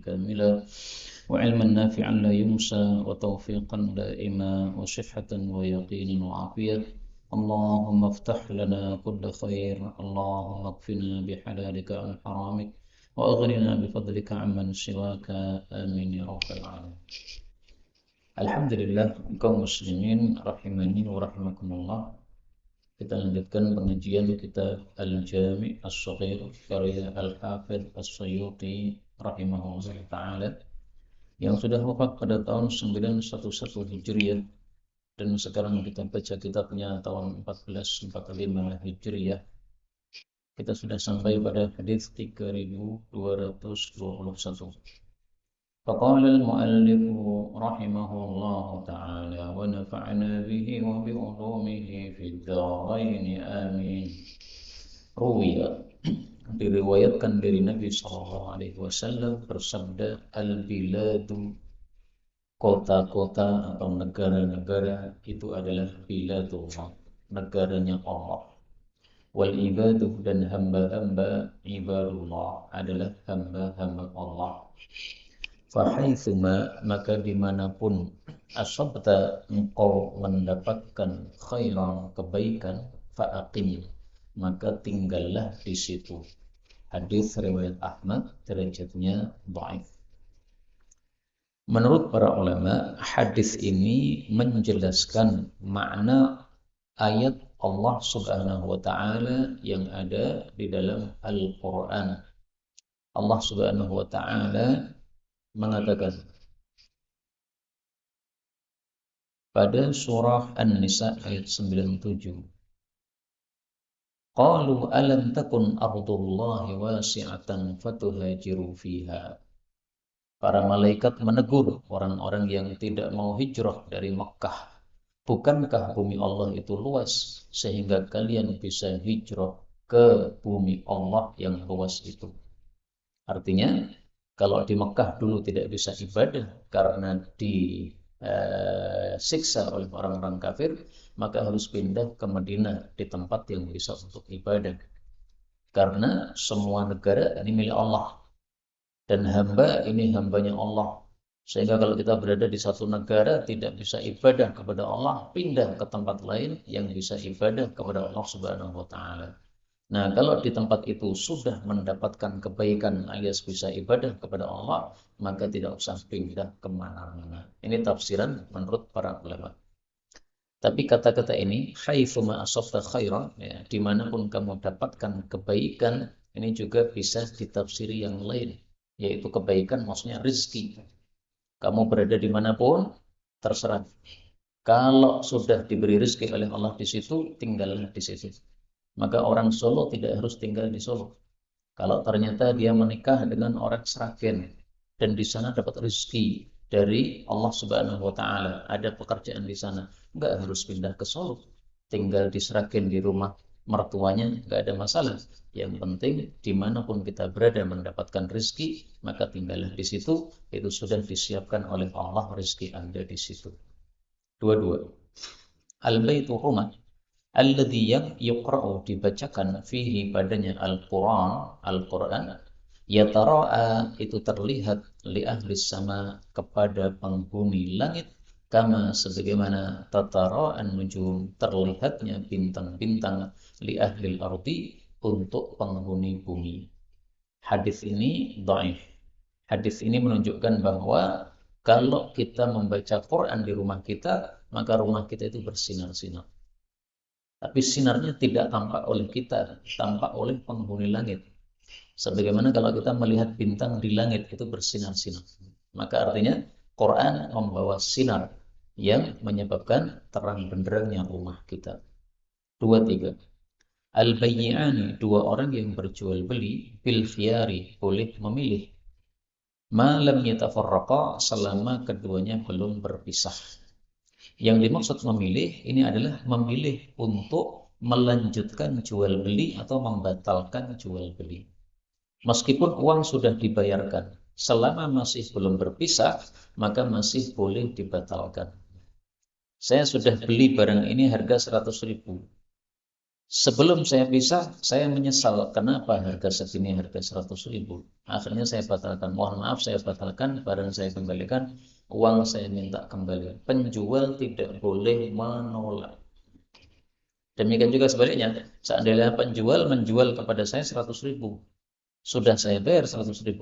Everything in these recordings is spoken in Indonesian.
كاملا وعلما نافعا لا ينسى وتوفيقا دائما وصحة ويقين وعافية. اللهم افتح لنا كل خير، اللهم اكفنا بحلالك عن حرامك وأغننا بفضلك عمن سواك، آمين يا رب العالمين. Alhamdulillah, kaum muslimin rahimani wa rahimakumullah. Kita lanjutkan pengajian kitab Al-Jami' As-Shaghir karya Al-Hafidh As-Suyuti rahimahullah ta'ala yang sudah wafat pada tahun 911 Hijriah, dan sekarang kita baca kitabnya tahun 1445 Hijriah. Kita sudah sampai pada hadis 3221. فقال المؤلف رحمه الله تعالى ونفعنا به وبعلومه في الدارين آمين. Diriwayatkan dari Nabi Shallallahu Alaihi Wasallam bersabda, al-biladu, kota-kota atau negara-negara itu adalah biladullah, negaranya Allah. Wal ibadu, dan hamba-hamba ibadullah adalah hamba-hamba Allah. Fahaitsuma, maka dimanapun, asabta, engkau mendapatkan khairan, kebaikan, fa'aqim, maka tinggallah di situ. Hadis riwayat Ahmad, derajatnya dhaif. Menurut para ulama, hadis ini menjelaskan makna ayat Allah Subhanahu wa taala yang ada di dalam Al-Qur'an. Allah Subhanahu wa taala mengatakan pada surah An-Nisa ayat 97, qalu alam takun ardullahi wasi'atan fatuhajiru fiha. Para malaikat menegur orang-orang yang tidak mau hijrah dari Makkah, bukankah bumi Allah itu luas sehingga kalian bisa hijrah ke bumi Allah yang luas itu? Artinya, kalau di Mekah dulu tidak bisa ibadah karena disiksa oleh orang-orang kafir, maka harus pindah ke Madinah di tempat yang bisa untuk ibadah. Karena semua negara ini milik Allah, dan hamba ini hambanya Allah. Sehingga kalau kita berada di satu negara tidak bisa ibadah kepada Allah, pindah ke tempat lain yang bisa ibadah kepada Allah Subhanahu wa taala. Nah, kalau di tempat itu sudah mendapatkan kebaikan alias bisa ibadah kepada Allah, maka tidak usah pindah kemana-mana. Ini tafsiran menurut para ulama. Tapi kata-kata ini, haitsuma asabta khairan, ya, dimanapun kamu dapatkan kebaikan, ini juga bisa ditafsiri yang lain, yaitu kebaikan maksudnya rezeki. Kamu berada dimanapun, terserah. Kalau sudah diberi rezeki oleh Allah di situ, tinggallah di situ. Maka orang Solo tidak harus tinggal di Solo. Kalau ternyata dia menikah dengan orang Sragen dan di sana dapat rezeki dari Allah Subhanahu wa taala, ada pekerjaan di sana, enggak harus pindah ke Solo. Tinggal di Sragen di rumah mertuanya enggak ada masalah. Yang penting dimanapun kita berada mendapatkan rezeki, maka tinggallah di situ. Itu sudah disiapkan oleh Allah rezeki Anda di situ. Dua-dua. Al-baitu rumah, alladhi yang yuqra'u, dibacakan, fihi padanya Al-Quran, yatara'a, itu terlihat, li ahli sama, kepada penghuni langit, kama, sebagaimana, tatara'an nujum, terlihatnya bintang-bintang, li ahli ardi, untuk penghuni bumi. Hadis ini dhaif. Hadis ini menunjukkan bahwa kalau kita membaca Quran di rumah kita, maka rumah kita itu bersinar-sinar. Tapi sinarnya tidak tampak oleh kita, tampak oleh penghuni langit. Sebagaimana kalau kita melihat bintang di langit itu bersinar-sinar. Maka artinya Quran membawa sinar yang menyebabkan terang benderangnya rumah kita. 2-3. Al-bayyi'ani, dua orang yang berjual beli, bil khiyari, boleh memilih. Ma lam yatafarraqa, selama keduanya belum berpisah. Yang dimaksud memilih ini adalah memilih untuk melanjutkan jual beli atau membatalkan jual beli. Meskipun uang sudah dibayarkan, selama masih belum berpisah, maka masih boleh dibatalkan. Saya sudah beli barang ini harga 100.000. Sebelum saya pisah, saya menyesal. Kenapa harga segini, harga 100.000? Akhirnya saya batalkan. Mohon maaf, saya batalkan. Barang saya kembalikan, uang saya minta kembali. Penjual tidak boleh menolak. Demikian juga sebaliknya. Seandainya penjual menjual kepada saya 100.000. Sudah saya bayar 100.000.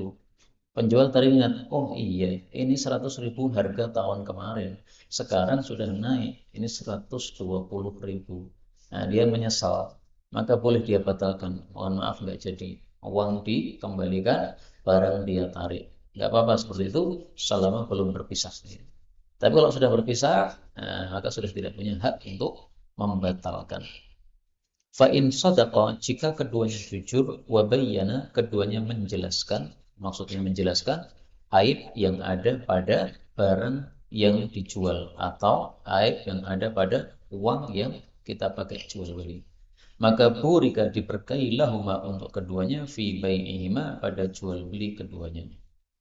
Penjual teringat, oh iya, ini 100.000 harga tahun kemarin. Sekarang sudah naik, ini 120.000. Nah, dia menyesal. Maka boleh dia batalkan. Mohon maaf, nggak jadi. Uang dikembalikan, barang dia tarik. Nggak apa-apa seperti itu, selama belum berpisah. Tapi kalau sudah berpisah, maka sudah tidak punya hak untuk membatalkan. Fa'in sadaqa, jika keduanya jujur, wabayyana, keduanya menjelaskan, maksudnya menjelaskan aib yang ada pada barang yang dijual atau aib yang ada pada uang yang kita pakai jual beli. Maka burika diberkahi lahuma untuk keduanya fi bai'ihima pada jual beli keduanya.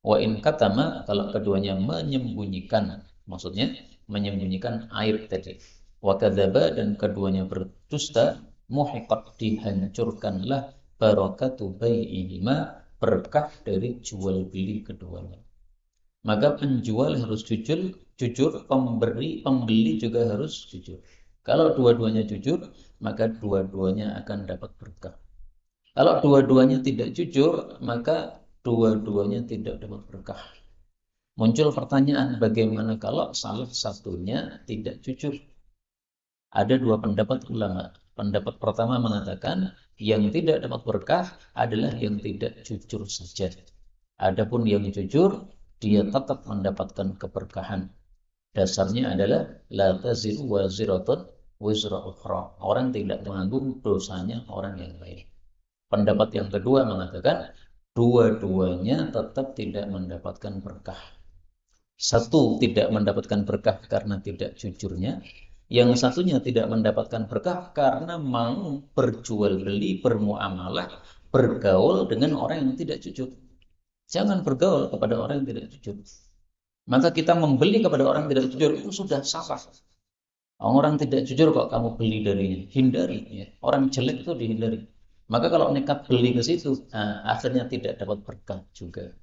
Wa in katama, kalau keduanya menyembunyikan, maksudnya menyembunyikan aib tadi. Wa kadzaba, dan keduanya berdusta, muhiqat, dihancurkanlah barakatu bai'ihima, berkah dari jual beli keduanya. Maka penjual harus jujur, pembeli juga harus jujur. Kalau dua-duanya jujur, maka dua-duanya akan dapat berkah. Kalau dua-duanya tidak jujur, maka dua-duanya tidak dapat berkah. Muncul pertanyaan, bagaimana kalau salah satunya tidak jujur? Ada dua pendapat ulama. Pendapat pertama mengatakan yang tidak dapat berkah adalah yang tidak jujur saja. Adapun yang jujur, dia tetap mendapatkan keberkahan. Dasarnya adalah la taziru waziratun wizra ukhra. Orang tidak menanggung dosanya orang yang lain. Pendapat yang kedua mengatakan dua-duanya tetap tidak mendapatkan berkah. Satu tidak mendapatkan berkah karena tidak jujurnya, yang satunya tidak mendapatkan berkah karena mau berjual beli, bermuamalah, bergaul dengan orang yang tidak jujur. Jangan bergaul kepada orang yang tidak jujur. Maka kita membeli kepada orang yang tidak jujur itu sudah salah. Orang tidak jujur kok kamu beli darinya, hindari. Ya. Orang jelek itu dihindari. Maka kalau nekat beli ke situ, akhirnya tidak dapat berkah juga.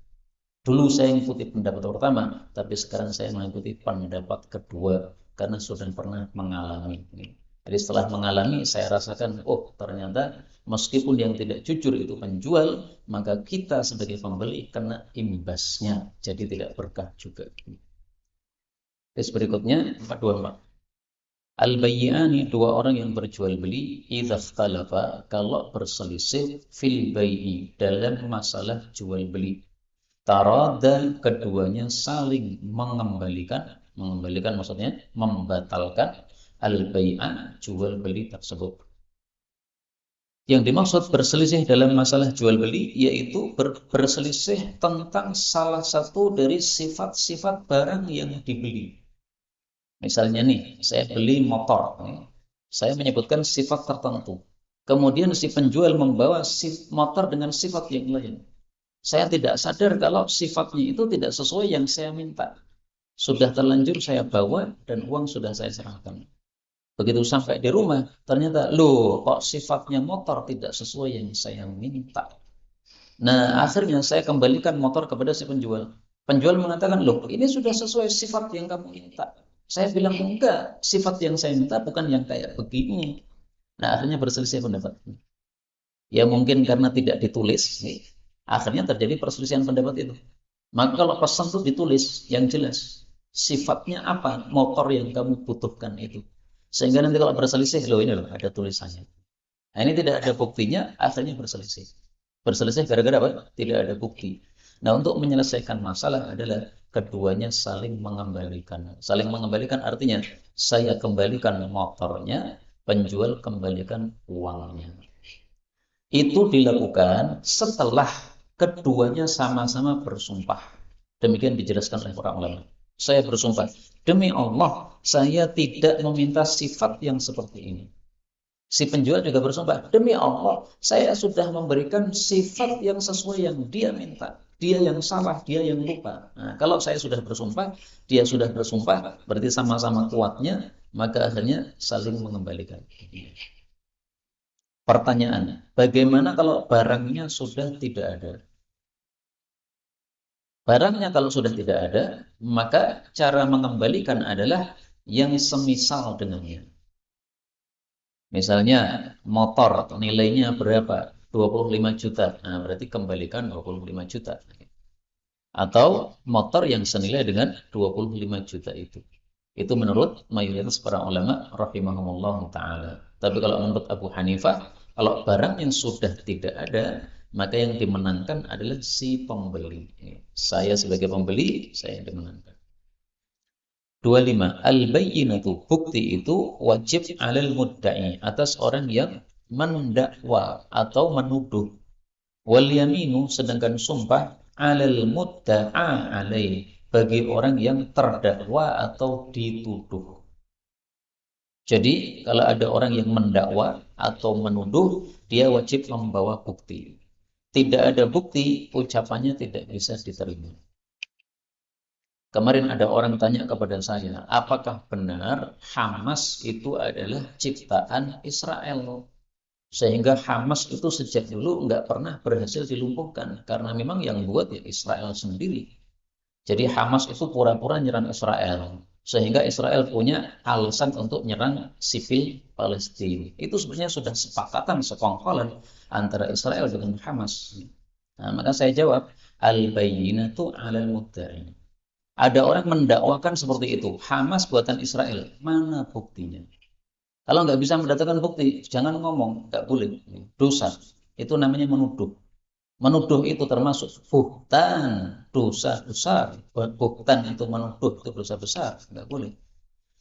Dulu saya mengikuti pendapat pertama, tapi sekarang saya mengikuti pendapat kedua karena sudah pernah mengalami. Jadi setelah mengalami, saya rasakan, oh ternyata meskipun yang tidak jujur itu penjual, maka kita sebagai pembeli kena imbasnya, jadi tidak berkah juga. Terus berikutnya 424. Al-bayyani, dua orang yang berjual beli, idza ikhtalafa, kalau berselisih, fil bai'i, dalam masalah jual beli. Tarada, keduanya saling mengembalikan maksudnya membatalkan al-bai'a, jual beli tersebut. Yang dimaksud berselisih dalam masalah jual beli yaitu berselisih tentang salah satu dari sifat-sifat barang yang dibeli. Misalnya nih, saya beli motor, saya menyebutkan sifat tertentu. Kemudian si penjual membawa motor dengan sifat yang lain. Saya tidak sadar kalau sifatnya itu tidak sesuai yang saya minta. Sudah terlanjur saya bawa dan uang sudah saya serahkan. Begitu sampai di rumah, ternyata, loh kok sifatnya motor tidak sesuai yang saya minta. Nah, akhirnya saya kembalikan motor kepada si penjual. Penjual mengatakan, loh ini sudah sesuai sifat yang kamu minta. Saya bilang, enggak, sifat yang saya minta bukan yang kayak begini. Nah, akhirnya berselisih pendapat. Ya mungkin karena tidak ditulis, akhirnya terjadi perselisihan pendapat itu. Maka kalau pesan itu ditulis yang jelas, sifatnya apa motor yang kamu butuhkan itu. Sehingga nanti kalau berselisih, loh ini loh ada tulisannya. Nah, ini tidak ada buktinya, akhirnya berselisih. Berselisih gara-gara apa? Tidak ada bukti. Nah, untuk menyelesaikan masalah adalah keduanya saling mengembalikan. Saling mengembalikan artinya saya kembalikan motornya, penjual kembalikan uangnya. Itu dilakukan setelah keduanya sama-sama bersumpah. Demikian dijelaskan oleh para ulama. Saya bersumpah, demi Allah, saya tidak meminta sifat yang seperti ini. Si penjual juga bersumpah, demi Allah, saya sudah memberikan sifat yang sesuai yang dia minta. Dia yang salah, dia yang lupa. Nah, kalau saya sudah bersumpah, dia sudah bersumpah, berarti sama-sama kuatnya, maka akhirnya saling mengembalikan. Pertanyaan, bagaimana kalau barangnya sudah tidak ada? Barangnya kalau sudah tidak ada, maka cara mengembalikan adalah yang semisal dengannya. Misalnya motor nilainya berapa? 25 juta. Nah, berarti kembalikan 25 juta. Atau motor yang senilai dengan 25 juta itu. Itu menurut mayoritas para ulama rahimahumullah ta'ala. Tapi kalau menurut Abu Hanifah, kalau barang yang sudah tidak ada, maka yang dimenangkan adalah si pembeli. Saya sebagai pembeli, saya yang dimenangkan. 25. Al-bayyinatu, bukti itu wajib alal mudda'i, atas orang yang mendakwa atau menuduh. Wal yaminu, sedangkan sumpah alal mudda'a alaih, bagi orang yang terdakwa atau dituduh. Jadi kalau ada orang yang mendakwa atau menuduh, dia wajib membawa bukti. Tidak ada bukti, ucapannya tidak bisa diterima. Kemarin ada orang tanya kepada saya, apakah benar Hamas itu adalah ciptaan Israel? Sehingga Hamas itu sejak dulu nggak pernah berhasil dilumpuhkan. Karena memang yang buat ya Israel sendiri. Jadi Hamas itu pura-pura nyerang Israel. Sehingga Israel punya alasan untuk nyerang sipil Palestina. Itu sebenarnya sudah sepakatan, sekongkolan antara Israel dengan Hamas. Nah, maka saya jawab, al-bayyinatu 'alal mudda'i. Ada orang mendakwakan seperti itu. Hamas buatan Israel. Mana buktinya? Kalau nggak bisa mendatangkan bukti, jangan ngomong. Nggak boleh. Dosa. Itu namanya menuduh. Menuduh itu termasuk buhtan, dosa besar. Buhtan itu menuduh, itu dosa besar. Nggak boleh.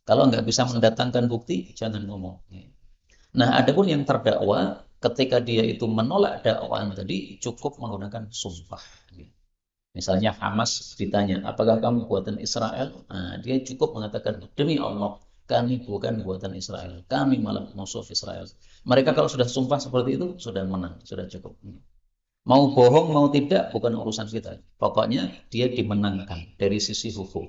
Kalau nggak bisa mendatangkan bukti, jangan ngomong. Nah, adapun yang terdakwa, ketika dia itu menolak dakwaan tadi, cukup menggunakan sumpah. Misalnya Hamas ditanya, apakah kamu buatan Israel? Nah, dia cukup mengatakan, demi Allah, kami bukan buatan Israel. Kami malah musuh Israel. Mereka kalau sudah sumpah seperti itu, sudah menang, sudah cukup. Mau bohong, mau tidak, bukan urusan kita. Pokoknya dia dimenangkan dari sisi hukum.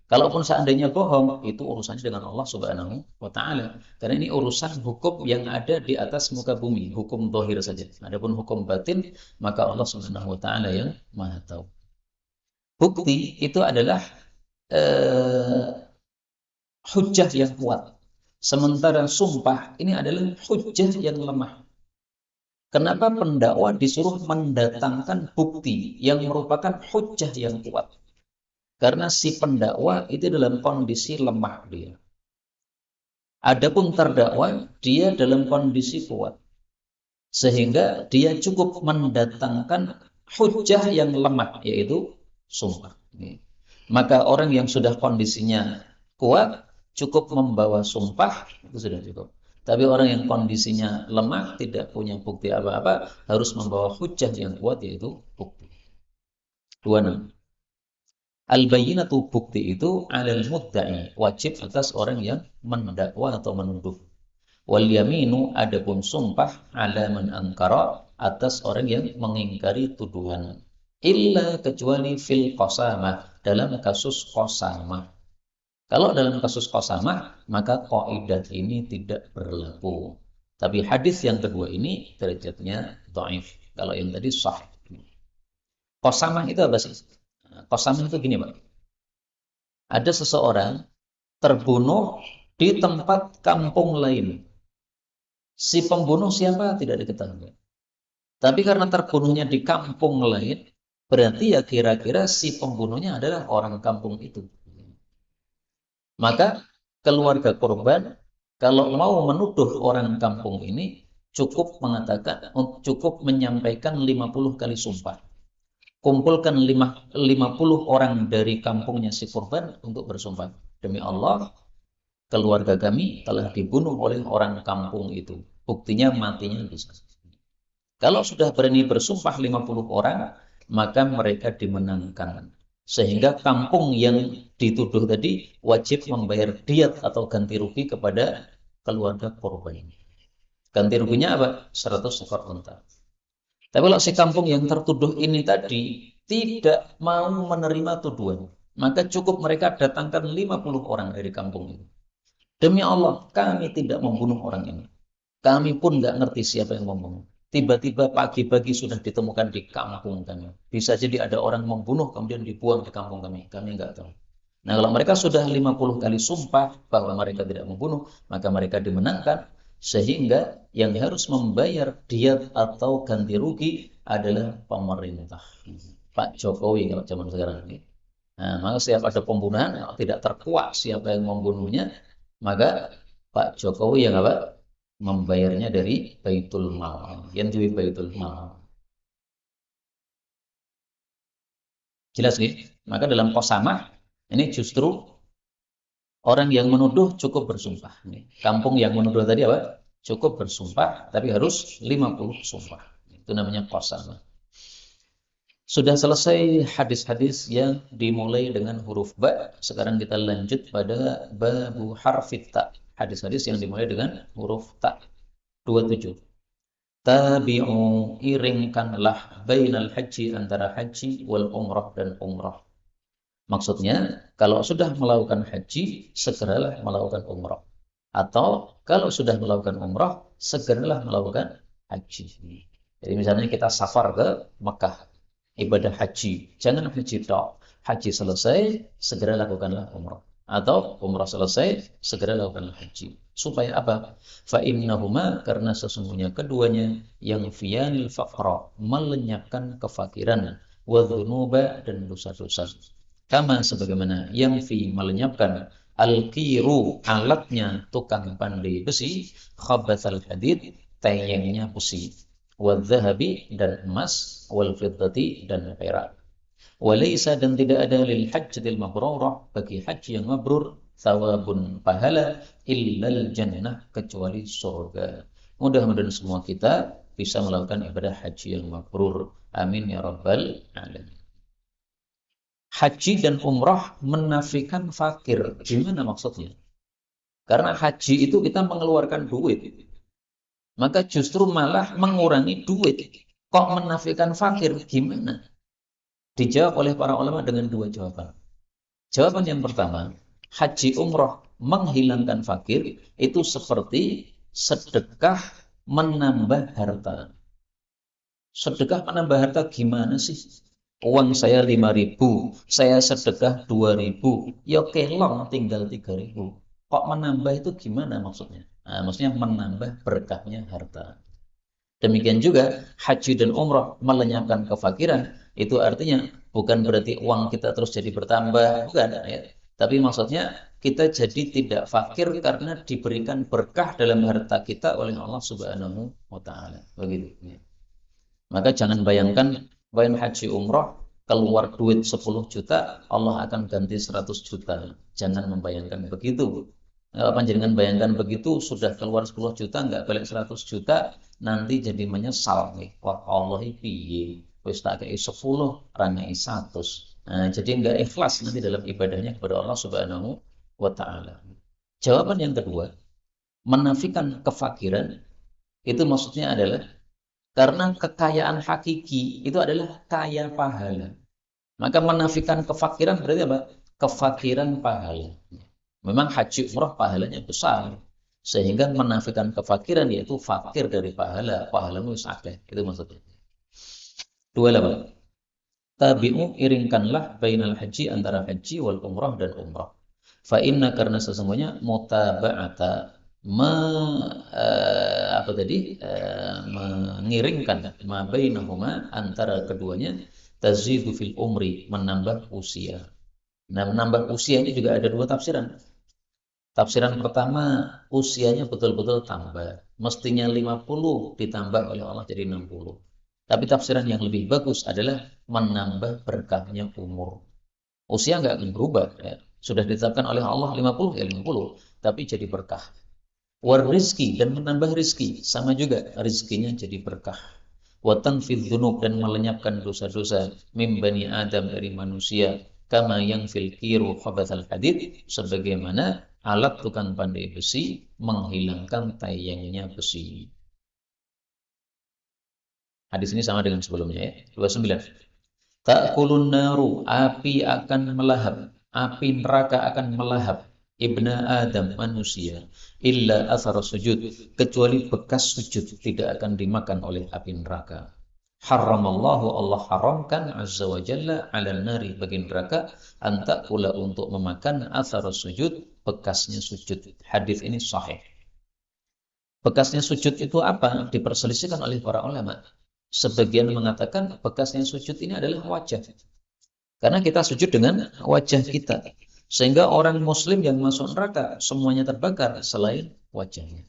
Kalaupun seandainya bohong, itu urusannya dengan Allah Subhanahu wa Ta'ala. Karena ini urusan hukum yang ada di atas muka bumi, hukum zahir saja. Adapun hukum batin, maka Allah Subhanahu wa Ta'ala yang Maha Tahu. Bukti itu adalah hujjah yang kuat. Sementara sumpah ini adalah hujjah yang lemah. Kenapa pendakwa disuruh mendatangkan bukti yang merupakan hujjah yang kuat? Karena si pendakwa itu dalam kondisi lemah dia. Adapun terdakwa, dia dalam kondisi kuat. Sehingga dia cukup mendatangkan hujjah yang lemah, yaitu sumpah. Maka orang yang sudah kondisinya kuat, cukup membawa sumpah, itu sudah cukup. Tapi orang yang kondisinya lemah, tidak punya bukti apa-apa, harus membawa hujjah yang kuat, yaitu bukti. 26. Al-bayyinatu, bukti itu alal mudda'i, wajib atas orang yang mendakwa atau menuduh. Wal yaminu, adapun sumpah ala man angkara, atas orang yang mengingkari tuduhan. Illa, kecuali fil qasamah, dalam kasus qasamah. Kalau dalam kasus qasamah, maka kaidah ini tidak berlaku. Tapi hadis yang kedua ini derajatnya dhaif. Kalau yang tadi sahih. Qasamah itu apa sih? Qasamah itu gini, Pak. Ada seseorang terbunuh di tempat kampung lain. Si pembunuh siapa tidak diketahui. Tapi karena terbunuhnya di kampung lain, berarti ya kira-kira si pembunuhnya adalah orang kampung itu. Maka keluarga korban kalau mau menuduh orang kampung ini cukup mengatakan, cukup menyampaikan 50 kali sumpah. Kumpulkan 50 orang dari kampungnya si korban untuk bersumpah. Demi Allah, keluarga kami telah dibunuh oleh orang kampung itu. Buktinya matinya bisa. Kalau sudah berani bersumpah 50 orang, maka mereka dimenangkan. Sehingga kampung yang dituduh tadi wajib membayar diat atau ganti rugi kepada keluarga korban. Ganti ruginya apa? 100 ekor unta. Tapi kalau si kampung yang tertuduh ini tadi tidak mau menerima tuduhan, maka cukup mereka datangkan 50 orang dari kampung itu. Demi Allah, kami tidak membunuh orang ini. Kami pun nggak ngerti siapa yang membunuh. Tiba-tiba pagi-pagi sudah ditemukan di kampung kami. Bisa jadi ada orang membunuh kemudian dibuang di kampung kami. Kami nggak tahu. Nah, kalau mereka sudah 50 kali sumpah bahwa mereka tidak membunuh, maka mereka dimenangkan sehingga yang harus membayar diat atau ganti rugi adalah pemerintah. Pak Jokowi kalau zaman sekarang ini. Nah, maka setiap ada pembunuhan tidak terkuak siapa yang membunuhnya, maka Pak Jokowi yang apa? Membayarnya dari Baitul Mal. Yang dari Baitul Mal. Jelas nih? Maka dalam qasamah ini justru orang yang menuduh cukup bersumpah. Kampung yang menuduh tadi apa? Cukup bersumpah, tapi harus 50 sumpah. Itu namanya qasamah. Sudah selesai hadis-hadis yang dimulai dengan huruf ba. Sekarang kita lanjut pada babu harfit ta. Hadis-hadis yang dimulai dengan huruf ta. 27. Tabi'u, iringkanlah bainal haji, antara haji wal umrah dan umrah. Maksudnya, kalau sudah melakukan haji, segeralah melakukan umrah. Atau kalau sudah melakukan umrah, segeralah melakukan haji. Jadi misalnya kita safar ke Mekah, ibadah haji. Jangan haji tok. Haji selesai, segera lakukanlah umrah. Atau umrah selesai, segera lakukanlah haji. Supaya apa? Fa'innahuma, karena sesungguhnya keduanya yang fiyanil faqra, melenyapkan kefakiran, wadzunuba, dan dosa-dosa. Kama sebagaimana yang fi, melenyapkan, al-kiru, alatnya tukang pandai besi, khabathal hadid, tayangnya besi, wadzahabi, dan emas, wal fiddati, dan perak. Walaysa, dan tidak ada lil hajjatil mabrurah, bagi haji yang mabrur, thawabun, pahala, illal jannah, kecuali surga. Mudah-mudahan semua kita bisa melakukan ibadah haji yang mabrur. Amin ya rabbal alamin. Haji dan umrah menafikan fakir. Gimana maksudnya? Karena haji itu kita mengeluarkan duit. Maka justru malah mengurangi duit. Kok menafikan fakir? Gimana? Dijawab oleh para ulama dengan dua jawaban. Jawaban yang pertama, haji umrah menghilangkan fakir itu seperti sedekah menambah harta. Sedekah menambah harta gimana sih? Uang saya 5.000, saya sedekah 2.000, ya kelong tinggal 3.000. Kok menambah itu gimana maksudnya? Nah, maksudnya menambah berkahnya harta. Demikian juga haji dan umrah melenyapkan kefakiran. Itu artinya bukan berarti uang kita terus jadi bertambah, bukan ya. Tapi maksudnya kita jadi tidak fakir karena diberikan berkah dalam harta kita oleh Allah Subhanahu wa taala. Begitu ya. Maka jangan bayangkan haji umrah keluar duit 10 juta, Allah akan ganti 100 juta. Jangan membayangkan begitu. Kalau panjenengan bayangkan begitu, sudah keluar 10 juta, nggak balik 100 juta, nanti jadi menyesal nih. Wah, Allah piye, wis tak kei 10, ranai 100. Nah, jadi nggak ikhlas nanti dalam ibadahnya kepada Allah Subhanahu wa taala. Jawaban yang kedua, menafikan kefakiran itu maksudnya adalah karena kekayaan hakiki itu adalah kaya pahala. Maka menafikan kefakiran berarti apa? Kefakiran pahala. Memang haji umrah pahalanya besar. Sehingga menafikan kefakiran yaitu fakir dari pahala. Pahalamu sakit. Itu maksudnya. 28. Tabi'u, iringkanlah bainal haji, antara haji wal umrah dan umrah. Fa inna, karena sesungguhnya mutaba'ata, mengiringkan ma bainahuma, antara keduanya, tazidu fil umri, menambah usia. Nah, menambah usia ini juga ada dua tafsiran. Tafsiran pertama, usianya betul-betul tambah. Mestinya 50 ditambah oleh Allah jadi 60. Tapi tafsiran yang lebih bagus adalah menambah berkahnya umur. Usia nggak akan berubah ya. Sudah ditetapkan oleh Allah 50 ya 50, tapi jadi berkah. Warizki, dan menambah rizki, sama juga rizkinya jadi berkah. Watanfidz dzunub, dan melenyapkan dosa-dosa, mim bani Adam, dari manusia, kama yang fil kiru khabathal hadid, sebagaimana alat tukang pandai besi menghilangkan tayangnya besi. Hadis ini sama dengan sebelumnya ya. 29. Ta'kulun naru, api akan melahap, api neraka akan melahap, ibna Adam manusia illa athara sujud, kecuali bekas sujud tidak akan dimakan oleh api neraka. Haramallahu, Allah haramkan azza wa jalla ala nari, bagi neraka, antak pula untuk memakan athara sujud, bekasnya sujud. Hadis ini sahih. Bekasnya sujud itu apa? Diperselisihkan oleh para ulama. Sebagian mengatakan bekasnya sujud ini adalah wajah. Karena kita sujud dengan wajah kita. Sehingga orang muslim yang masuk neraka semuanya terbakar selain wajahnya.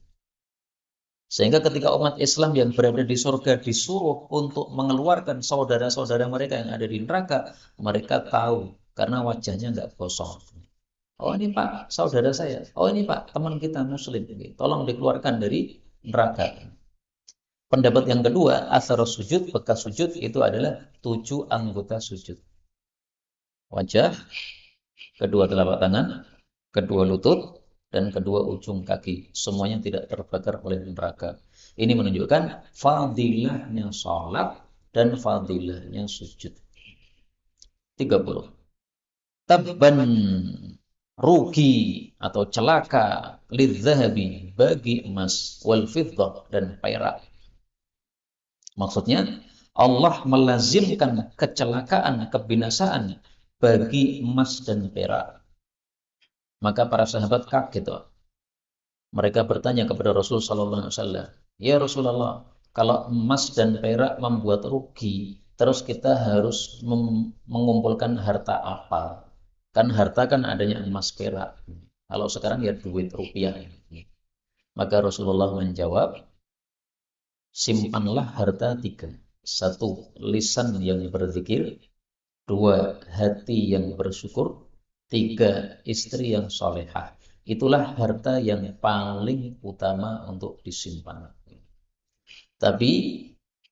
Sehingga ketika umat Islam yang berada di surga disuruh untuk mengeluarkan saudara-saudara mereka yang ada di neraka, mereka tahu karena wajahnya nggak gosong. Oh ini Pak, saudara saya. Oh ini Pak, teman kita muslim. Tolong dikeluarkan dari neraka. Pendapat yang kedua, athar sujud, bekas sujud itu adalah 7 anggota sujud. Wajah, kedua telapak tangan, kedua lutut, dan kedua ujung kaki. Semuanya tidak terbakar oleh neraka. Ini menunjukkan fadilahnya salat dan fadilahnya sujud. 30. Tabban, rugi atau celaka, lidzahabi, bagi emas, wal fiddah, dan perak. Maksudnya, Allah melazimkan kecelakaan, kebinasaan bagi emas dan perak. Maka para sahabat kaget. Mereka bertanya kepada Rasul sallallahu alaihi wasallam, "Ya Rasulullah, kalau emas dan perak membuat rugi, terus kita harus mengumpulkan harta apa? Kan harta kan adanya emas perak. Kalau sekarang ya duit rupiah." Maka Rasulullah menjawab, simpanlah harta 3. 1, lisan yang berzikir. 2, hati yang bersyukur. 3, istri yang solehah. Itulah harta yang paling utama untuk disimpan. Tapi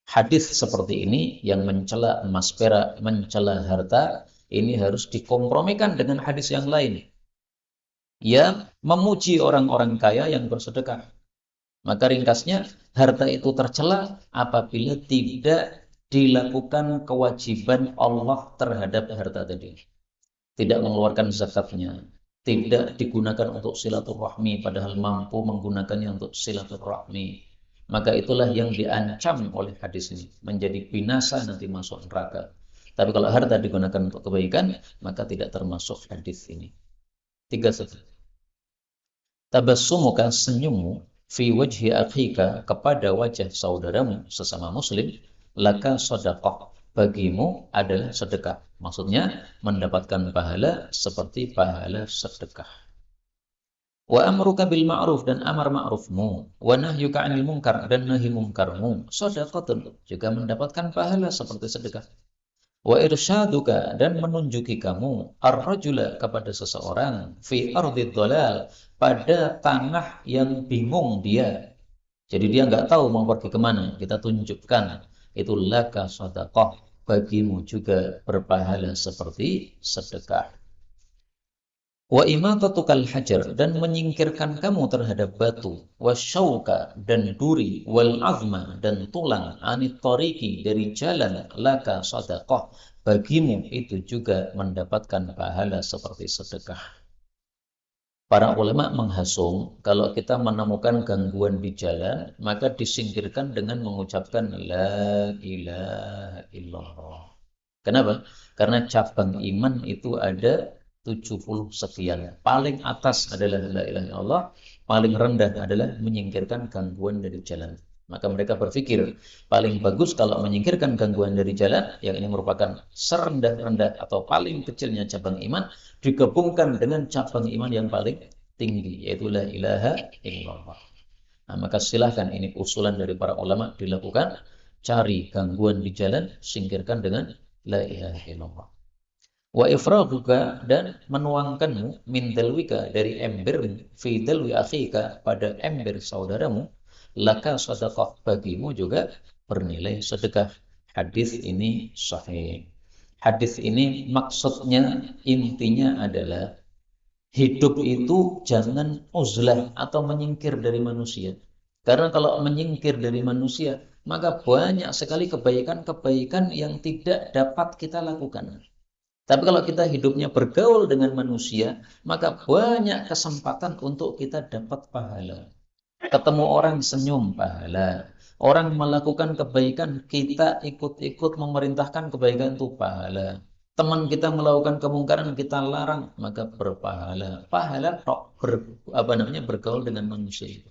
hadis seperti ini yang mencela emas perak, mencela harta, ini harus dikompromikan dengan hadis yang lain yang memuji orang-orang kaya yang bersedekah. Maka ringkasnya, harta itu tercela apabila tidak dilakukan kewajiban Allah terhadap harta tadi. Tidak mengeluarkan zakatnya, tidak digunakan untuk silaturahmi padahal mampu menggunakannya untuk silaturahmi. Maka itulah yang diancam oleh hadis ini, menjadi binasa nanti masuk neraka. Tapi kalau harta digunakan untuk kebaikan, maka tidak termasuk hadis ini. 31. Tabassumuka, senyummu, fi wajhi akhika, kepada wajah saudaramu sesama muslim, laka sedekah, bagimu adalah sedekah. Maksudnya mendapatkan pahala seperti pahala sedekah. Wa amruka bil ma'ruf, dan amar ma'rufmu, wa nahyuka 'anil munkar, dan nahi munkarmu, sedekatun, juga mendapatkan pahala seperti sedekah. Wa irsyaduka, dan menunjuki kamu, ar-rajula, kepada seseorang, fi ardid dhalal, pada tanah yang bingung dia. Jadi dia nggak tahu mau pergi kemana, kita tunjukkan. Itu laka sedekah, bagimu juga berpahala seperti sedekah. Wa imatatukal hajar, dan menyingkirkan kamu terhadap batu, wasyauka, dan duri, wal azma, dan tulang, anit tariqi, dari jalan, laka sedekah, bagimu itu juga mendapatkan pahala seperti sedekah. Para ulama menghasung, kalau kita menemukan gangguan di jalan, maka disingkirkan dengan mengucapkan la ilaha illallah. Kenapa? Karena cabang iman itu ada 70 sekian. Paling atas adalah la ilaha illallah, paling rendah adalah menyingkirkan gangguan dari jalan. Maka mereka berpikir, paling bagus kalau menyingkirkan gangguan dari jalan, yang ini merupakan serendah-rendah atau paling kecilnya cabang iman, digabungkan dengan cabang iman yang paling tinggi, yaitu la ilaha illallah. Nah, maka silahkan, ini usulan dari para ulama dilakukan, cari gangguan di jalan, singkirkan dengan la ilaha illallah. Wa ifraduka, dan menuangkanmu, min dalwika, dari ember, fi dalwi akhika, pada ember saudaramu, laka sedekah, bagimu juga bernilai sedekah. Hadis ini sahih. Hadis ini maksudnya, intinya adalah hidup itu jangan uzlah atau menyingkir dari manusia. Karena kalau menyingkir dari manusia, maka banyak sekali kebaikan-kebaikan yang tidak dapat kita lakukan. Tapi kalau kita hidupnya bergaul dengan manusia, maka banyak kesempatan untuk kita dapat pahala. Ketemu orang senyum, pahala. Orang melakukan kebaikan, kita ikut-ikut memerintahkan kebaikan itu pahala. Teman kita melakukan kemungkaran, kita larang, maka berpahala. Pahala tok bergaul dengan manusia itu.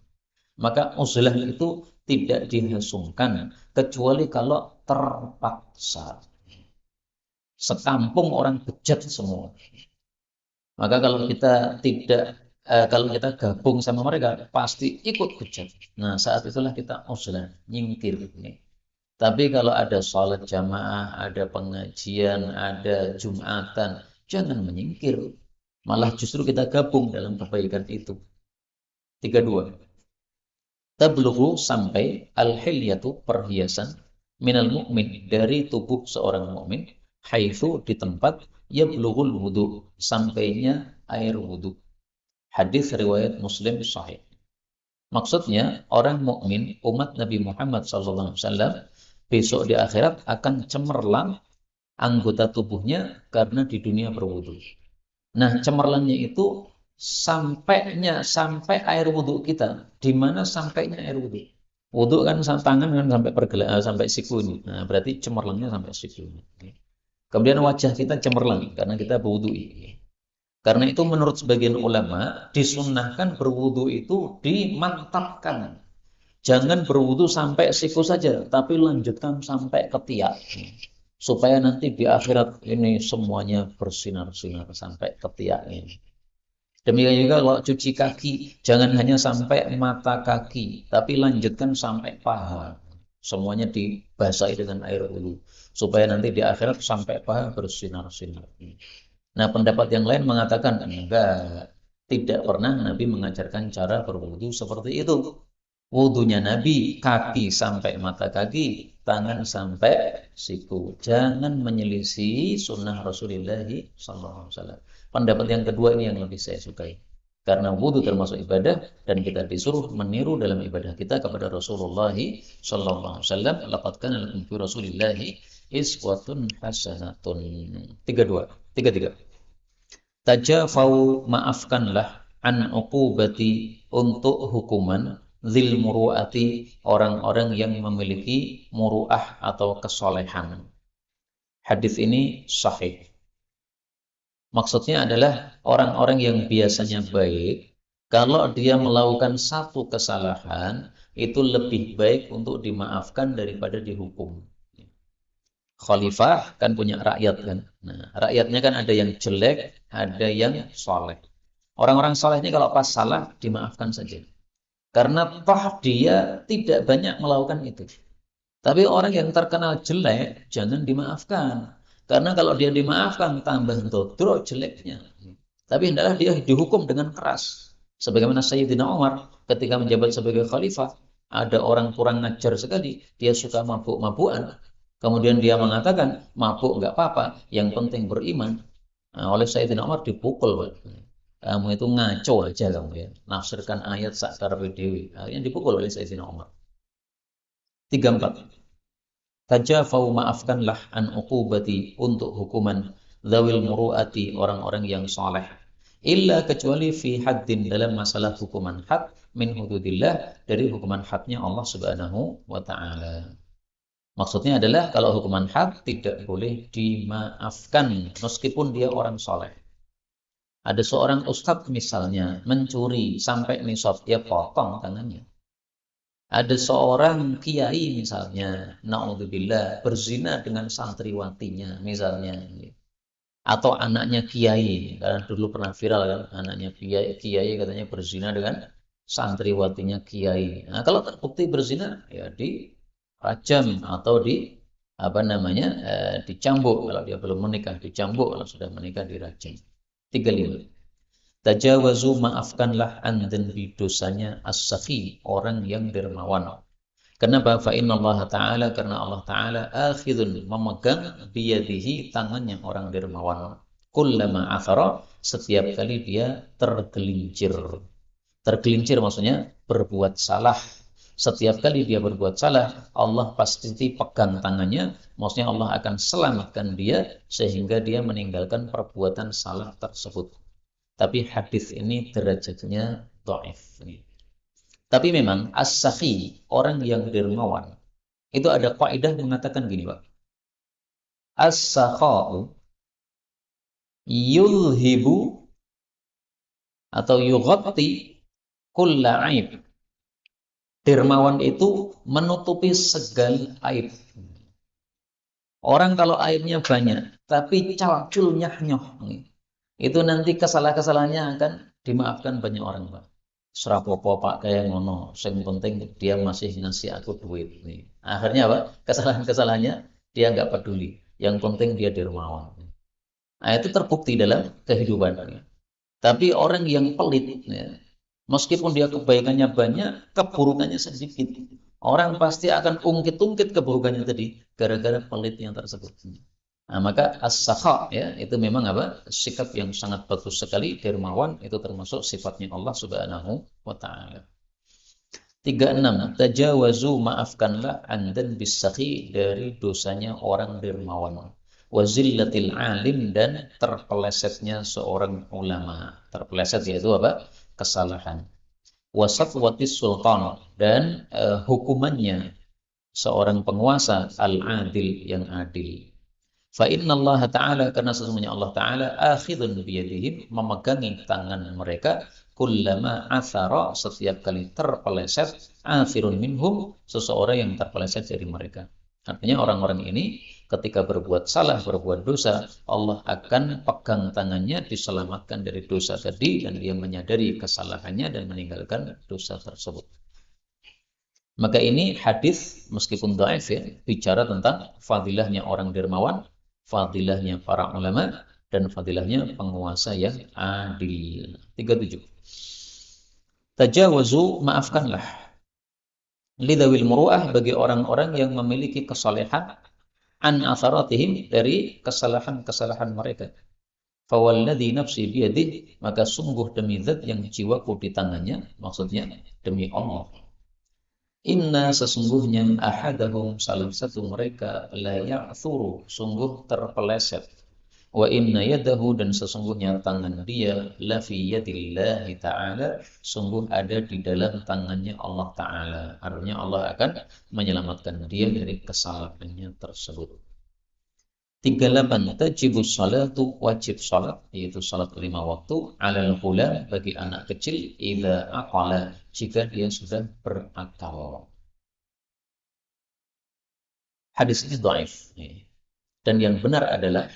Maka uzlah itu tidak dihasungkan kecuali kalau terpaksa. Sekampung orang bejat semua. Maka kalau kita tidak kalau kita gabung sama mereka pasti ikut bejat. Nah, saat itulah kita uzlah, nyingkir. Tapi kalau ada sholat jamaah, ada pengajian, ada jumatan, jangan menyingkir. Malah justru kita gabung dalam kebaikan itu. 32. Tablughu sampai al-hilyatu perhiasan minal mu'min dari tubuh seorang mukmin haitsu di tempat yablughul wudu sampainya air wudu. Hadis riwayat Muslim sahih. Maksudnya orang mukmin umat Nabi Muhammad SAW besok di akhirat akan cemerlang anggota tubuhnya karena di dunia berwudu. Nah, cemerlangnya itu sampai air wudhu kita. Di mana sampainya air wudhu? Wudhu kan tangan kan sampai siku ini. Nah, berarti cemerlangnya sampai siku ini. Kemudian wajah kita cemerlang karena kita berwudhu ini. Karena itu menurut sebagian ulama disunnahkan berwudhu itu dimantapkan. Jangan berwudhu sampai siku saja, tapi lanjutkan sampai ketiak. Supaya nanti di akhirat ini semuanya bersinar-sinar sampai ketiak ini. Demikian juga kalau cuci kaki, jangan hanya sampai mata kaki, tapi lanjutkan sampai paha. Semuanya dibasahi dengan air wudhu. Supaya nanti di akhirat sampai paha bersinar-sinar. Nah, pendapat yang lain mengatakan, enggak. Tidak pernah Nabi mengajarkan cara berwudhu seperti itu. Wudhunya Nabi, kaki sampai mata kaki, tangan sampai siku. Jangan menyelisih sunnah Rasulullah SAW. Pendapat yang kedua ini yang lebih saya sukai. Karena wudhu termasuk ibadah dan kita disuruh meniru dalam ibadah kita kepada Rasulullah SAW. Laqad kana lakum fi Rasulillah iswatun hasanatun. 33. Tajafau maafkanlah an uqubati untuk hukuman zil muru'ati orang-orang yang memiliki muru'ah atau kesolehan. Hadis ini sahih. Maksudnya adalah orang-orang yang biasanya baik, kalau dia melakukan satu kesalahan, itu lebih baik untuk dimaafkan daripada dihukum. Khalifah kan punya rakyat kan. Nah, rakyatnya kan ada yang jelek, ada yang soleh. Orang-orang soleh ini kalau pas salah, dimaafkan saja. Karena toh dia tidak banyak melakukan itu. Tapi orang yang terkenal jelek, jangan dimaafkan. Karena kalau dia dimaafkan, tambah dodro jeleknya. Tapi hendaklah dia dihukum dengan keras. Sebagaimana Sayyidina Umar ketika menjabat sebagai khalifah, ada orang kurang ngajar sekali, dia suka mabuk-mabukan. Kemudian dia mengatakan, mabuk nggak apa-apa, yang penting beriman. Nah, oleh Sayyidina Umar dipukul. Kamu itu ngaco aja kamu ya. Nafsirkan ayat sakar dewi. Akhirnya dipukul oleh Sayyidina Umar. 34. Tajafau maafkanlah an uqubati untuk hukuman zawil muru'ati orang-orang yang soleh. Illa kecuali fi haddin dalam masalah hukuman had min hududillah dari hukuman hadnya Allah Subhanahu wa ta'ala. Maksudnya adalah kalau hukuman had tidak boleh dimaafkan meskipun dia orang soleh. Ada seorang ustadz misalnya mencuri sampai nisab, dia potong tangannya. Ada seorang kiai misalnya, naudzubillah, berzina dengan santriwatinya misalnya. Atau anaknya kiai, karena dulu pernah viral kan, anaknya kiai katanya berzina dengan santriwatinya kiai. Nah, kalau terbukti berzina, ya dirajam atau dicambuk kalau dia belum menikah, dicambuk kalau sudah menikah dirajam. 35. Tajawazu maafkanlah an dzanbi dosanya as-sakhi orang yang dermawan. Kenapa? Fa innallaha ta'ala karena Allah Ta'ala akhidun memegang biyadihi tangannya orang dermawan. Kullama athara setiap kali dia tergelincir. Tergelincir maksudnya berbuat salah. Setiap kali dia berbuat salah, Allah pasti pegang tangannya, maksudnya Allah akan selamatkan dia sehingga dia meninggalkan perbuatan salah tersebut. Tapi hadis ini derajatnya dhaif. Tapi memang as-sakhi, orang yang dermawan, itu ada kaidah mengatakan gini, Pak. As-sakha'u yulhibu atau yughatti kulla aib. Dermawan itu menutupi segala aib. Orang kalau aibnya banyak, tapi calcul nyah-nyoh, itu nanti kesalahan-kesalahannya akan dimaafkan banyak orang, Pak. Serapopo Pak kayak ngono, yang penting dia masih ngasih aku duit. Nih. Akhirnya apa? Kesalahan-kesalahannya dia nggak peduli. Yang penting dia dermawan. Nah, itu terbukti dalam kehidupan. Tapi orang yang pelit, ya, meskipun dia kebaikannya banyak, keburukannya sedikit. Orang pasti akan ungkit-ungkit keburukannya tadi gara-gara pelitnya tersebut. Nah, maka as-sakha ya itu memang apa? Sikap yang sangat bagus sekali, dermawan itu termasuk sifatnya Allah Subhanahu wa taala. 36 tajawazu maafkanlah andan bisakhi dari dosanya orang dermawan. Wazillatil alim dan terpelesetnya seorang ulama. Terpeleset yaitu apa? Kesalahan. Wasatwatis sultan dan hukumannya seorang penguasa al-adil yang adil. Fa innallaha ta'ala karena sesungguhnya Allah Ta'ala akhidun biyadihim memegangi tangan mereka kullama athara setiap kali terpeleset afirun minhum seseorang yang terpeleset dari mereka. Artinya orang-orang ini ketika berbuat salah, berbuat dosa, Allah akan pegang tangannya diselamatkan dari dosa tadi dan dia menyadari kesalahannya dan meninggalkan dosa tersebut. Maka ini hadis meskipun dhaif ya, bicara tentang fadilahnya orang dermawan, fadilahnya para ulama, dan fadilahnya penguasa yang adil. 37. Tajawazu, maafkanlah. Lidawil muru'ah bagi orang-orang yang memiliki kesalehan an atharatihim dari kesalahan-kesalahan mereka. Fawalladhi nafsi biyadih, maka sungguh demi zat yang jiwaku di tangannya, maksudnya demi Allah. Inna sesungguhnya ahadahum salah satu mereka la ya'thuru sungguh terpeleset. Wa inna yadahu dan sesungguhnya tangan dia la fi yadillahi ta'ala sungguh ada di dalam tangannya Allah Ta'ala. Artinya Allah akan menyelamatkan dia dari kesalahannya tersebut. 38 tajibus salatu wajib salat yaitu salat 5 waktu alal ghulam bagi anak kecil idza aqala jika dia sudah berakal. Hadis ini dhaif. Dan yang benar adalah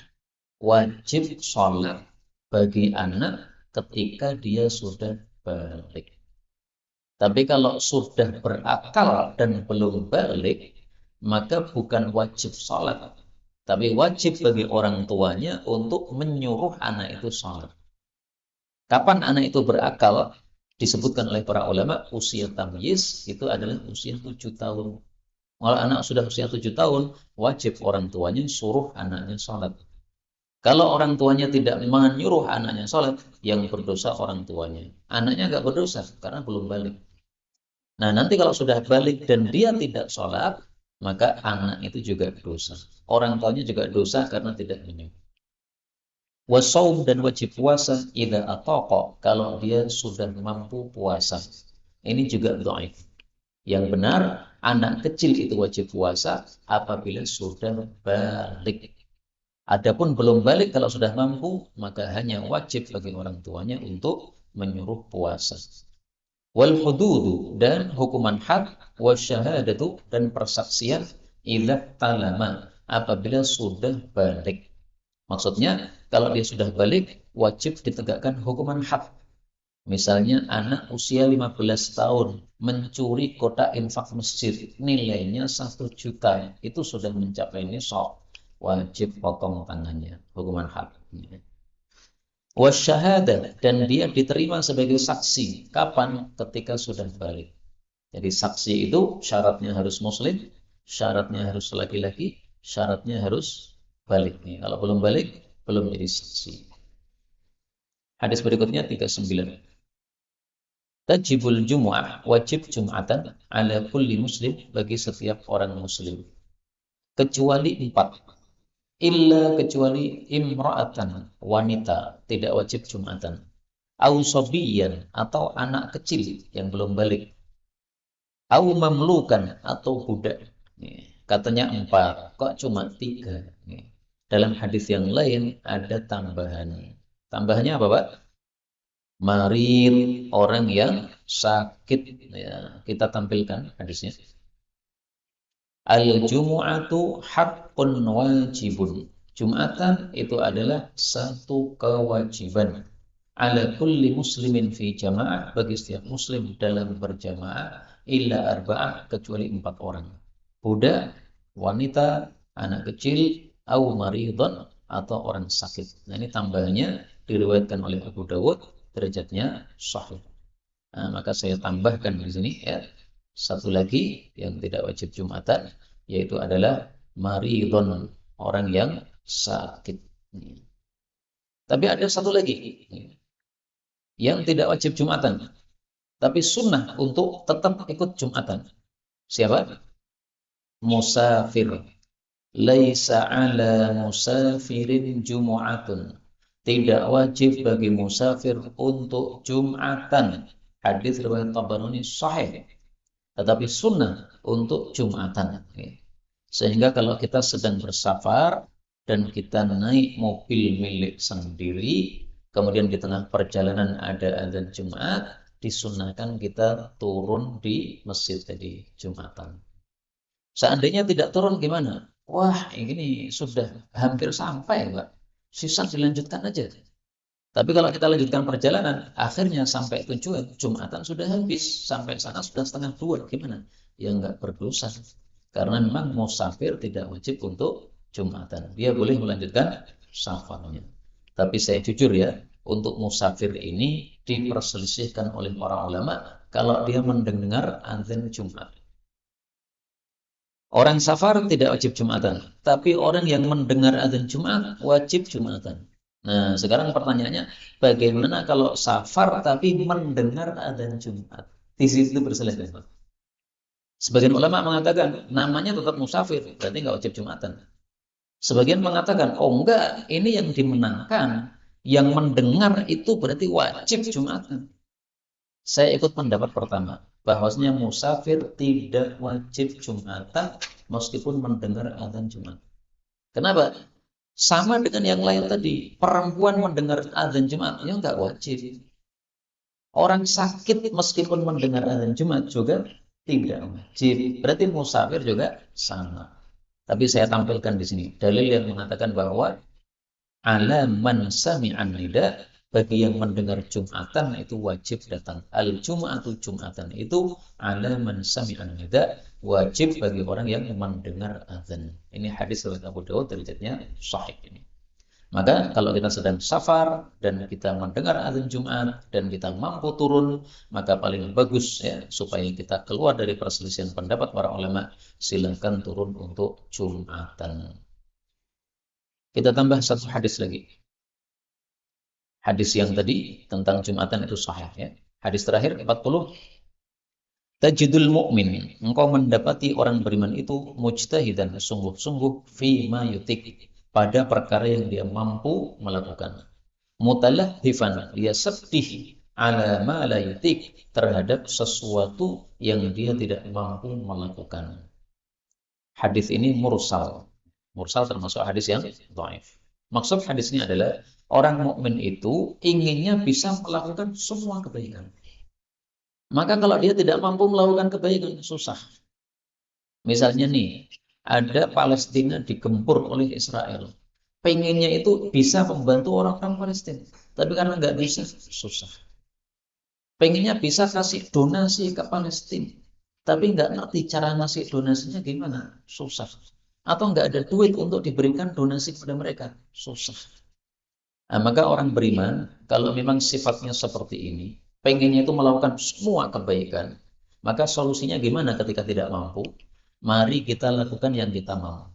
wajib salat bagi anak ketika dia sudah balik. Tapi kalau sudah berakal dan belum balik, maka bukan wajib salat. Tapi wajib bagi orang tuanya untuk menyuruh anak itu sholat. Kapan anak itu berakal? Disebutkan oleh para ulama, usia tamyiz itu adalah usia 7 tahun. Kalau anak sudah usia 7 tahun, wajib orang tuanya suruh anaknya sholat. Kalau orang tuanya tidak menyuruh anaknya sholat, yang berdosa orang tuanya. Anaknya nggak berdosa karena belum balik. Nah, nanti kalau sudah balik dan dia tidak sholat, maka anak itu juga dosa. Orang tuanya juga dosa karena tidak menyuruh. Wasaum dan wajib puasa idza ataqa kalau dia sudah mampu puasa. Ini juga dhaif. Yang benar anak kecil itu wajib puasa apabila sudah balik. Adapun belum balik kalau sudah mampu maka hanya wajib bagi orang tuanya untuk menyuruh puasa. Wal hududu dan hukuman had wasyahadatu dan persaksian idza talama apabila sudah balik. Maksudnya kalau dia sudah balik wajib ditegakkan hukuman had. Misalnya anak usia 15 tahun mencuri kotak infak masjid nilainya 1 juta itu sudah mencapai nisab wajib potong tangannya hukuman had. Wasyahadah dan dia diterima sebagai saksi kapan ketika sudah balik. Jadi saksi itu syaratnya harus muslim, syaratnya harus laki-laki, syaratnya harus balik nih. Kalau belum balik belum jadi saksi. Hadis berikutnya 39. Tajibul Jumu'ah, wajib Jum'atan ala kulli muslim, bagi setiap orang muslim. Kecuali 4. Illa, kecuali imra'atan, wanita, tidak wajib Jum'atan. Au sobiyan, atau anak kecil yang belum balik. Au mamlukan, atau budak. Katanya 4, kok cuma 3? Dalam hadis yang lain ada tambahan. Tambahannya apa, Pak? Marid, orang yang sakit. Ya, kita tampilkan hadisnya. Al-jumu'atu haqqun wajibun. Jumatan itu adalah satu kewajiban. Ala kulli muslimin fi jama'ah, bagi setiap muslim dalam berjamaah, illa arba'ah, kecuali 4 orang. Budak, wanita, anak kecil, au maridun, atau orang sakit. Nah, ini tambahannya diriwayatkan oleh Abu Dawud, derajatnya sahih. Nah, maka saya tambahkan di sini ya, satu lagi yang tidak wajib Jumatan, yaitu adalah maridun, orang yang sakit. Tapi ada satu lagi yang tidak wajib Jumatan, tapi sunnah untuk tetap ikut Jumatan. Siapa? Musafir. Laisa ala musafirin jumu'atun. Tidak wajib bagi musafir untuk Jumatan. Hadis riwayat Tabarani sahih. Tetapi sunnah untuk Jumatan. Sehingga kalau kita sedang bersafar dan kita naik mobil milik sendiri, kemudian di tengah perjalanan ada azan Jumat, disunahkan kita turun di masjid tadi Jumatan. Seandainya tidak turun gimana? Wah, ini sudah hampir sampai, Pak. Sisa dilanjutkan aja. Tapi kalau kita lanjutkan perjalanan, akhirnya sampai tujuan, Jumatan sudah habis. Sampai sana sudah 1:30, gimana? Ya nggak berdosa. Karena memang musafir tidak wajib untuk Jumatan. Dia boleh melanjutkan safarnya. Tapi saya jujur ya, untuk musafir ini diperselisihkan oleh para ulama kalau dia mendengar azan Jumat. Orang safar tidak wajib Jumatan, tapi orang yang mendengar azan Jumat wajib Jumatan. Nah, sekarang pertanyaannya, bagaimana kalau safar tapi mendengar azan Jumat? Di situ berselisih. Sebagian ulama mengatakan namanya tetap musafir, berarti nggak wajib Jumatan. Sebagian mengatakan, oh enggak, ini yang dimenangkan, yang mendengar itu berarti wajib Jumatan. Saya ikut pendapat pertama, bahwasanya musafir tidak wajib Jumatan meskipun mendengar azan Jumat. Kenapa? Sama dengan yang lain tadi, perempuan mendengar azan Jumat, ya nggak wajib. Orang sakit meskipun mendengar azan Jumat juga tidak wajib. Berarti musafir juga sama. Tapi saya tampilkan di sini dalil yang mengatakan bahwa ala man sami'an nida, bagi yang mendengar Jumatan itu wajib datang. Al-Jum'atu Jumatan itu ala man sami'an nida, wajib bagi orang yang mendengar azan. Ini hadis riwayat Abu Dawud, derajatnya sahih ini. Maka kalau kita sedang safar dan kita mendengar azan Jumat dan kita mampu turun, maka paling bagus ya, supaya kita keluar dari perselisihan pendapat para ulama, silakan turun untuk Jumatan. Kita tambah satu hadis lagi. Hadis yang tadi tentang Jumatan itu sahih ya. Hadis terakhir 40. Tajidul mu'min, engkau mendapati orang beriman itu mujtahidan, sungguh-sungguh fi ma yutik, pada perkara yang dia mampu melakukan. Mutalaffifan, dia sedih ala ma la yutik, terhadap sesuatu yang dia tidak mampu melakukan. Hadis ini mursal. Mursal termasuk hadis yang dhaif. Maksud hadis ini adalah orang mukmin itu inginnya bisa melakukan semua kebaikan. Maka kalau dia tidak mampu melakukan kebaikan, susah. Misalnya nih, ada Palestina digempur oleh Israel. Pengennya itu bisa membantu orang-orang Palestina. Tapi karena nggak bisa, susah. Pengennya bisa kasih donasi ke Palestina. Tapi nggak ngerti cara ngasih donasinya gimana, susah. Atau nggak ada duit untuk diberikan donasi kepada mereka, susah. Nah, maka orang beriman, kalau memang sifatnya seperti ini, pengennya itu melakukan semua kebaikan, maka solusinya gimana ketika tidak mampu? Mari kita lakukan yang kita mau.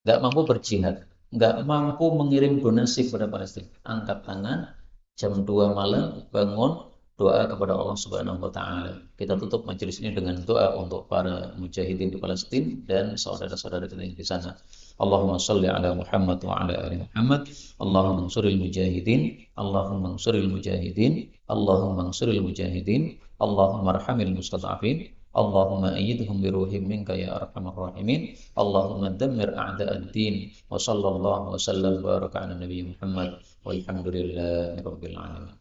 Nggak mampu berjihad, nggak mampu mengirim donasi kepada Palestina, angkat tangan, jam 2 malam, bangun, doa kepada Allah Subhanahu wa taala. Kita tutup majelis ini dengan doa untuk para mujahidin di Palestina dan saudara-saudara kita yang di sana. Allahumma shalli ala Muhammad wa ala ali Muhammad. Allahumma ansuril mujahidin, Allahumma ansuril mujahidin, Allahumma ansuril mujahidin, Allahumma arhamil mustad'afin. Allahumma ayyidhum biruhim minka ya arhamar rahimin. Allahumma dammir a'da'ad-din. Wa sallallahu wa sallam baraka ala nabi Muhammad walhamdulillahi rabbil alamin.